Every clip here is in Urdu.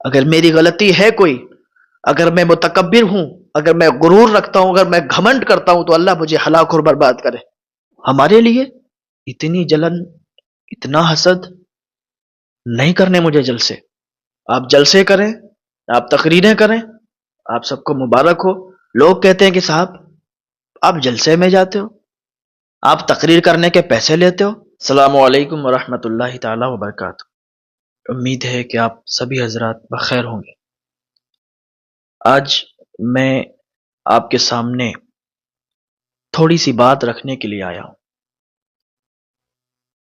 اگر میری غلطی ہے کوئی، اگر میں متکبر ہوں، اگر میں غرور رکھتا ہوں، اگر میں گھمنڈ کرتا ہوں، تو اللہ مجھے ہلاک اور برباد کرے۔ ہمارے لیے اتنی جلن، اتنا حسد نہیں کرنے مجھے جلسے۔ آپ جلسے کریں، آپ تقریریں کریں، آپ سب کو مبارک ہو۔ لوگ کہتے ہیں کہ صاحب آپ جلسے میں جاتے ہو، آپ تقریر کرنے کے پیسے لیتے ہو۔ السلام علیکم ورحمۃ اللہ تعالی وبرکاتہ۔ امید ہے کہ آپ سبھی حضرات بخیر ہوں گے۔ آج میں آپ کے سامنے تھوڑی سی بات رکھنے کے لیے آیا ہوں۔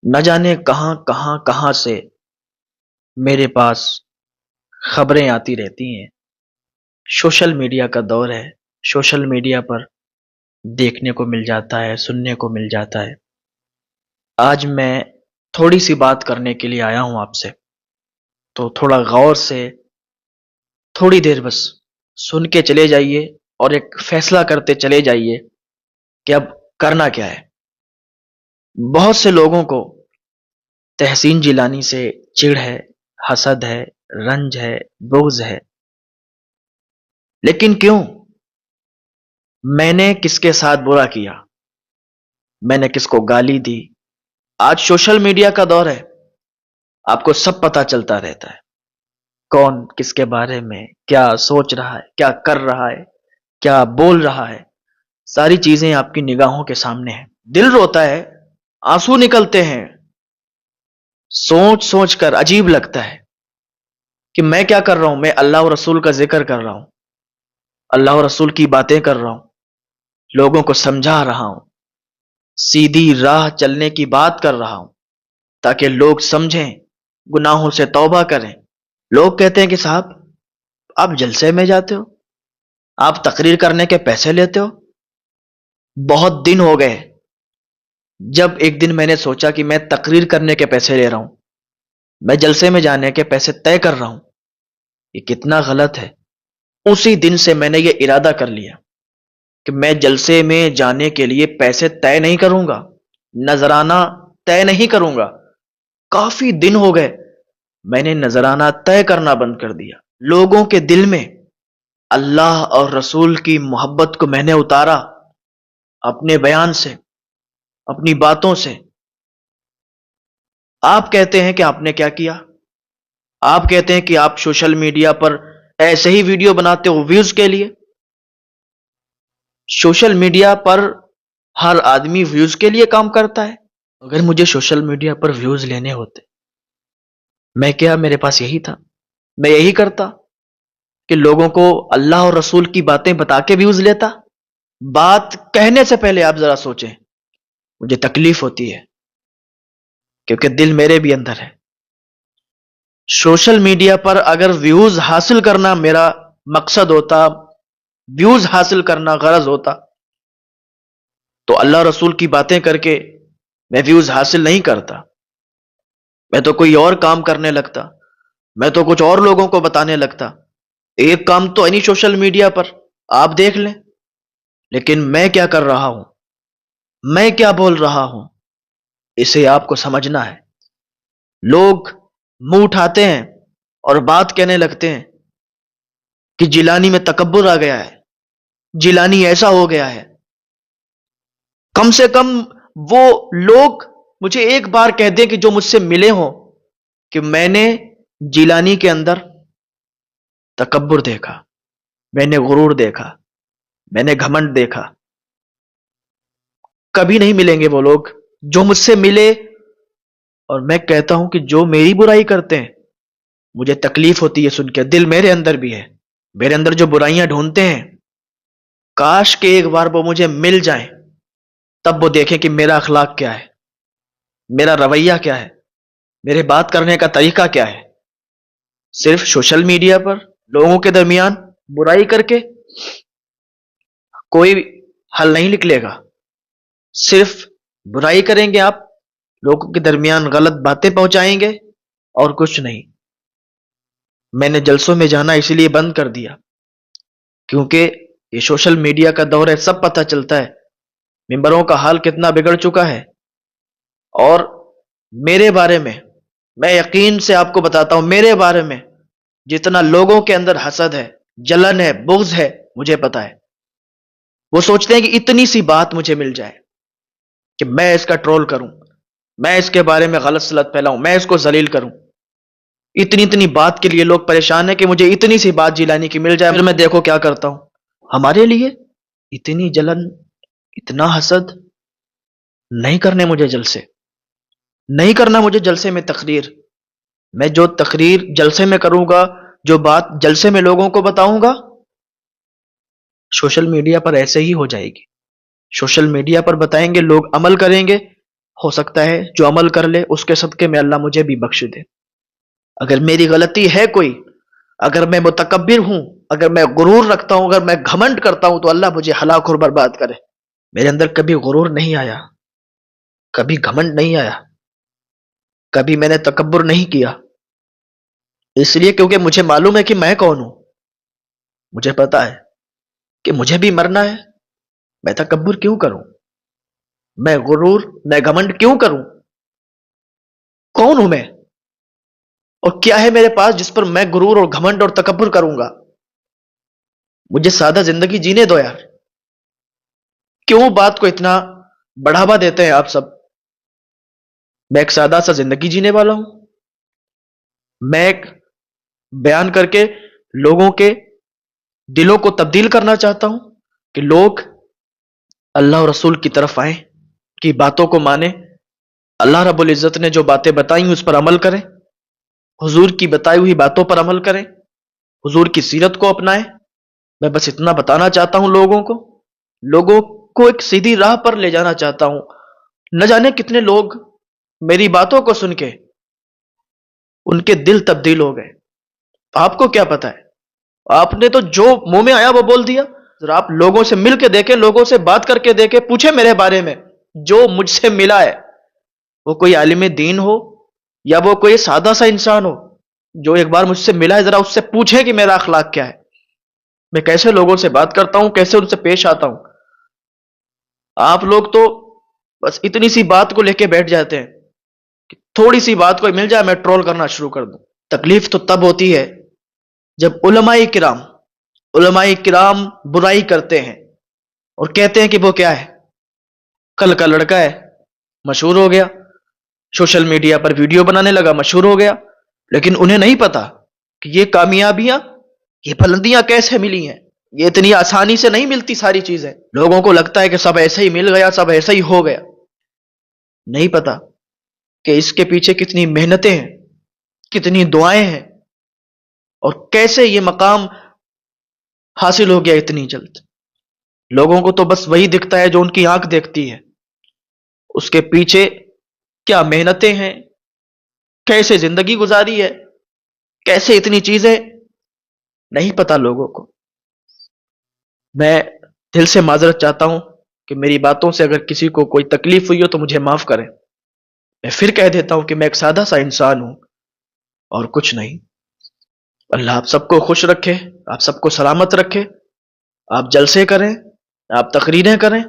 نہ جانے کہاں سے میرے پاس خبریں آتی رہتی ہیں۔ سوشل میڈیا کا دور ہے، سوشل میڈیا پر دیکھنے کو مل جاتا ہے، سننے کو مل جاتا ہے۔ آج میں تھوڑی سی بات کرنے کے لیے آیا ہوں آپ سے، تو تھوڑا غور سے تھوڑی دیر بس سن کے چلے جائیے اور ایک فیصلہ کرتے چلے جائیے کہ اب کرنا کیا ہے۔ بہت سے لوگوں کو تحسین جیلانی سے چڑ ہے، حسد ہے، رنج ہے، بغض ہے، لیکن کیوں؟ میں نے کس کے ساتھ برا کیا؟ میں نے کس کو گالی دی؟ آج سوشل میڈیا کا دور ہے، آپ کو سب پتا چلتا رہتا ہے، کون کس کے بارے میں کیا سوچ رہا ہے، کیا کر رہا ہے، کیا بول رہا ہے۔ ساری چیزیں آپ کی نگاہوں کے سامنے ہیں۔ دل روتا ہے، آنسو نکلتے ہیں، سوچ سوچ کر عجیب لگتا ہے کہ میں کیا کر رہا ہوں۔ میں اللہ اور رسول کا ذکر کر رہا ہوں، اللہ اور رسول کی باتیں کر رہا ہوں، لوگوں کو سمجھا رہا ہوں، سیدھی راہ چلنے کی بات کر رہا ہوں تاکہ لوگ سمجھیں، گناہوں سے توبہ کریں۔ لوگ کہتے ہیں کہ صاحب آپ جلسے میں جاتے ہو، آپ تقریر کرنے کے پیسے لیتے ہو۔ بہت دن ہو گئے جب ایک دن میں نے سوچا کہ میں تقریر کرنے کے پیسے لے رہا ہوں، میں جلسے میں جانے کے پیسے طے کر رہا ہوں۔ یہ کتنا غلط ہے۔ اسی دن سے میں نے یہ ارادہ کر لیا کہ میں جلسے میں جانے کے لیے پیسے طے نہیں کروں گا، نذرانہ طے نہیں کروں گا۔ کافی دن ہو گئے میں نے نذرانہ طے کرنا بند کر دیا۔ لوگوں کے دل میں اللہ اور رسول کی محبت کو میں نے اتارا اپنے بیان سے، اپنی باتوں سے۔ آپ کہتے ہیں کہ آپ نے کیا کیا؟ آپ کہتے ہیں کہ آپ سوشل میڈیا پر ایسے ہی ویڈیو بناتے ہو ویوز کے لیے۔ سوشل میڈیا پر ہر آدمی ویوز کے لیے کام کرتا ہے۔ اگر مجھے سوشل میڈیا پر ویوز لینے ہوتے، میں کیا میرے پاس یہی تھا، میں یہی کرتا کہ لوگوں کو اللہ اور رسول کی باتیں بتا کے ویوز لیتا۔ بات کہنے سے پہلے آپ ذرا سوچیں، مجھے تکلیف ہوتی ہے کیونکہ دل میرے بھی اندر ہے۔ سوشل میڈیا پر اگر ویوز حاصل کرنا میرا مقصد ہوتا، ویوز حاصل کرنا غرض ہوتا، تو اللہ رسول کی باتیں کر کے میں ویوز حاصل نہیں کرتا۔ میں تو کوئی اور کام کرنے لگتا، میں تو کچھ اور لوگوں کو بتانے لگتا۔ ایک کام تو نہیں سوشل میڈیا پر، آپ دیکھ لیں۔ لیکن میں کیا کر رہا ہوں، میں کیا بول رہا ہوں، اسے آپ کو سمجھنا ہے۔ لوگ منہ اٹھاتے ہیں اور بات کہنے لگتے ہیں کہ جیلانی میں تکبر آ گیا ہے، جیلانی ایسا ہو گیا ہے۔ کم سے کم وہ لوگ مجھے ایک بار کہہ دیں کہ جو مجھ سے ملے ہوں کہ میں نے جیلانی کے اندر تکبر دیکھا، میں نے غرور دیکھا، میں نے گھمنڈ دیکھا۔ کبھی نہیں ملیں گے وہ لوگ جو مجھ سے ملے۔ اور میں کہتا ہوں کہ جو میری برائی کرتے ہیں، مجھے تکلیف ہوتی ہے سن کے، دل میرے اندر بھی ہے، میرے اندر جو برائیاں ڈھونڈتے ہیں، کاش کہ ایک بار وہ مجھے مل جائیں، تب وہ دیکھیں کہ میرا اخلاق کیا ہے، میرا رویہ کیا ہے، میرے بات کرنے کا طریقہ کیا ہے۔ صرف سوشل میڈیا پر لوگوں کے درمیان برائی کر کے کوئی حل نہیں نکلے گا۔ صرف برائی کریں گے آپ، لوگوں کے درمیان غلط باتیں پہنچائیں گے، اور کچھ نہیں۔ میں نے جلسوں میں جانا اسی لیے بند کر دیا کیونکہ یہ سوشل میڈیا کا دور ہے، سب پتہ چلتا ہے ممبروں کا حال کتنا بگڑ چکا ہے۔ اور میرے بارے میں، میں یقین سے آپ کو بتاتا ہوں، میرے بارے میں جتنا لوگوں کے اندر حسد ہے، جلن ہے، بغض ہے، مجھے پتا ہے۔ وہ سوچتے ہیں کہ اتنی سی بات مجھے مل جائے کہ میں اس کا ٹرول کروں، میں اس کے بارے میں غلط سلط پھیلاؤں، میں اس کو ذلیل کروں۔ اتنی اتنی بات کے لیے لوگ پریشان ہیں کہ مجھے اتنی سی بات جیلانی کی مل جائے۔ پھر میں دیکھو کیا کرتا ہوں۔ ہمارے لیے اتنی جلن، اتنا حسد نہیں کرنے مجھے جلسے، نہیں کرنا مجھے جلسے میں تقریر۔ میں جو تقریر جلسے میں کروں گا، جو بات جلسے میں لوگوں کو بتاؤں گا، سوشل میڈیا پر ایسے ہی ہو جائے گی۔ سوشل میڈیا پر بتائیں گے، لوگ عمل کریں گے، ہو سکتا ہے جو عمل کر لے اس کے صدقے میں اللہ مجھے بھی بخش دے۔ اگر میری غلطی ہے کوئی، اگر میں متکبر ہوں، اگر میں غرور رکھتا ہوں، اگر میں گھمنڈ کرتا ہوں، تو اللہ مجھے ہلاک اور برباد کرے۔ میرے اندر کبھی غرور نہیں آیا، کبھی گھمنڈ نہیں آیا، کبھی میں نے تکبر نہیں کیا، اس لیے کیونکہ مجھے معلوم ہے کہ میں کون ہوں۔ مجھے پتا ہے کہ مجھے بھی مرنا ہے۔ میں تکبر کیوں کروں؟ میں غرور، میں گھمنڈ کیوں کروں؟ کون ہوں میں؟ اور کیا ہے میرے پاس جس پر میں غرور اور گھمنڈ اور تکبر کروں گا؟ مجھے سادہ زندگی جینے دو یار۔ کیوں بات کو اتنا بڑھاوا دیتے ہیں آپ سب؟ میں ایک سادہ سا زندگی جینے والا ہوں۔ میں ایک بیان کر کے لوگوں کے دلوں کو تبدیل کرنا چاہتا ہوں کہ لوگ اللہ اور رسول کی طرف آئیں، کی باتوں کو مانیں، اللہ رب العزت نے جو باتیں بتائی اس پر عمل کریں، حضور کی بتائی ہوئی باتوں پر عمل کریں، حضور کی سیرت کو اپنائیں۔ میں بس اتنا بتانا چاہتا ہوں لوگوں کو ایک سیدھی راہ پر لے جانا چاہتا ہوں۔ نہ جانے کتنے لوگ میری باتوں کو سن کے ان کے دل تبدیل ہو گئے۔ آپ کو کیا پتا ہے؟ آپ نے تو جو منہ میں آیا وہ بول دیا۔ ذرا آپ لوگوں سے مل کے دیکھیں، لوگوں سے بات کر کے دیکھیں، پوچھیں میرے بارے میں۔ جو مجھ سے ملا ہے، وہ کوئی عالم دین ہو یا وہ کوئی سادہ سا انسان ہو، جو ایک بار مجھ سے ملا ہے، ذرا اس سے پوچھیں کہ میرا اخلاق کیا ہے، میں کیسے لوگوں سے بات کرتا ہوں، کیسے ان سے پیش آتا ہوں۔ آپ لوگ تو بس اتنی سی بات کو لے کے بیٹھ جاتے ہیں کہ تھوڑی سی بات کوئی مل جائے میں ٹرول کرنا شروع کر دوں۔ تکلیف تو تب ہوتی ہے جب علماء کرام برائی کرتے ہیں اور کہتے ہیں کہ وہ کیا ہے، کل کا لڑکا ہے، مشہور ہو گیا، سوشل میڈیا پر ویڈیو بنانے لگا، مشہور ہو گیا، لیکن انہیں نہیں پتا کہ یہ کامیابیاں، یہ بلندیاں کیسے ملی ہیں۔ یہ اتنی آسانی سے نہیں ملتی ساری چیزیں۔ لوگوں کو لگتا ہے کہ سب ایسے ہی مل گیا، سب ایسے ہی ہو گیا۔ نہیں پتا کہ اس کے پیچھے کتنی محنتیں ہیں، کتنی دعائیں ہیں، اور کیسے یہ مقام حاصل ہو گیا اتنی جلد۔ لوگوں کو تو بس وہی دکھتا ہے جو ان کی آنکھ دیکھتی ہے، اس کے پیچھے کیا محنتیں ہیں، کیسے زندگی گزاری ہے، کیسے اتنی چیزیں، نہیں پتا لوگوں کو۔ میں دل سے معذرت چاہتا ہوں کہ میری باتوں سے اگر کسی کو کوئی تکلیف ہوئی ہو تو مجھے معاف کریں۔ میں پھر کہہ دیتا ہوں کہ میں ایک سادہ سا انسان ہوں اور کچھ نہیں۔ اللہ آپ سب کو خوش رکھے، آپ سب کو سلامت رکھے، آپ جلسے کریں، آپ تقریریں کریں،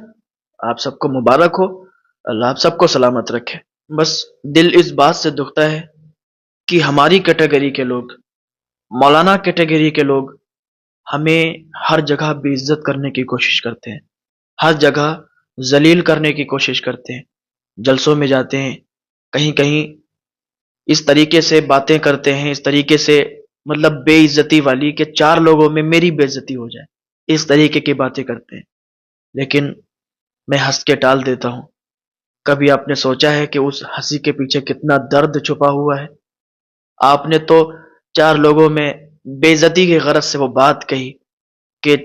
آپ سب کو مبارک ہو، اللہ آپ سب کو سلامت رکھے۔ بس دل اس بات سے دکھتا ہے کہ ہماری کیٹیگری کے لوگ، مولانا کیٹیگری کے لوگ ہمیں ہر جگہ بے عزت کرنے کی کوشش کرتے ہیں، ہر جگہ ذلیل کرنے کی کوشش کرتے ہیں۔ جلسوں میں جاتے ہیں، کہیں کہیں اس طریقے سے باتیں کرتے ہیں، اس طریقے سے مطلب بے عزتی والی کہ چار لوگوں میں میری بے عزتی ہو جائے، اس طریقے کی باتیں کرتے ہیں۔ لیکن میں ہنس کے ٹال دیتا ہوں۔ کبھی آپ نے سوچا ہے کہ اس ہنسی کے پیچھے کتنا درد چھپا ہوا ہے؟ آپ نے تو چار لوگوں میں بے عزتی کی غرض سے وہ بات کہی کہ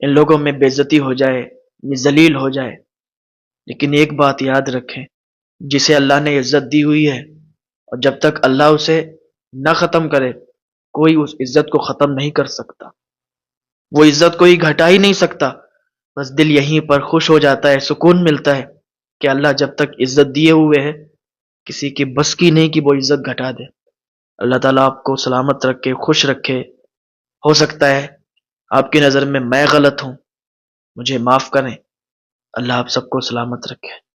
ان لوگوں میں بے عزتی ہو جائے، یہ ذلیل ہو جائے۔ لیکن ایک بات یاد رکھیں، جسے اللہ نے عزت دی ہوئی ہے، اور جب تک اللہ اسے نہ ختم کرے، کوئی اس عزت کو ختم نہیں کر سکتا، وہ عزت کوئی گھٹا ہی نہیں سکتا۔ بس دل یہیں پر خوش ہو جاتا ہے، سکون ملتا ہے کہ اللہ جب تک عزت دیے ہوئے ہے، کسی کی بس کی نہیں کہ وہ عزت گھٹا دے۔ اللہ تعالیٰ آپ کو سلامت رکھے، خوش رکھے۔ ہو سکتا ہے آپ کی نظر میں غلط ہوں، مجھے معاف کریں۔ اللہ آپ سب کو سلامت رکھے۔